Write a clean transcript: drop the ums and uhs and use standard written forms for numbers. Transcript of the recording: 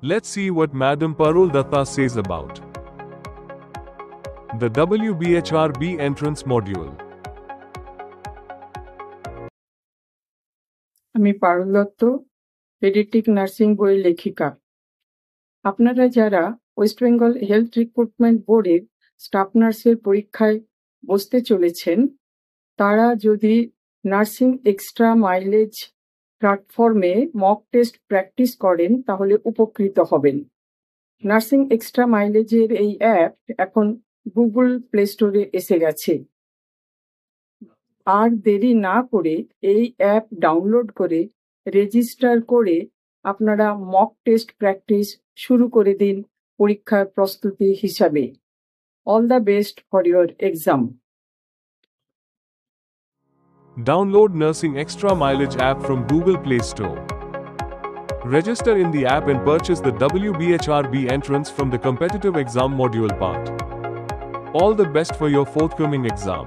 Let's see what Madam Parul Datta says about the WBHRB entrance module. আমি পারুল Dutta, paediatric nursing বইয়ের লেখিকা। আপনারা যারা ওয়েস্ট বেঙ্গল হেলথ রিক্রুটমেন্ট বোর্ডের স্টাফ নার্সের পরীক্ষায় বসতে চলেছেন, তারা যদি নার্সিং এক্সট্রা মাইলেজ প্ল্যাটফর্মে মক টেস্ট প্র্যাকটিস করেন তাহলে উপকৃত হবেন। নার্সিং এক্সট্রা মাইলেজের এই অ্যাপ এখন গুগল প্লে স্টোরে এসে গেছে। আর দেরি না করে এই অ্যাপ ডাউনলোড করে রেজিস্টার করে আপনারা মক টেস্ট প্র্যাকটিস শুরু করে দিন পরীক্ষার প্রস্তুতি হিসাবে। All the best for your exam. Download Nursing Extra Mileage app from Google Play Store. Register in the app and purchase the WBHRB entrance from the competitive exam module part. All the best for your forthcoming exam.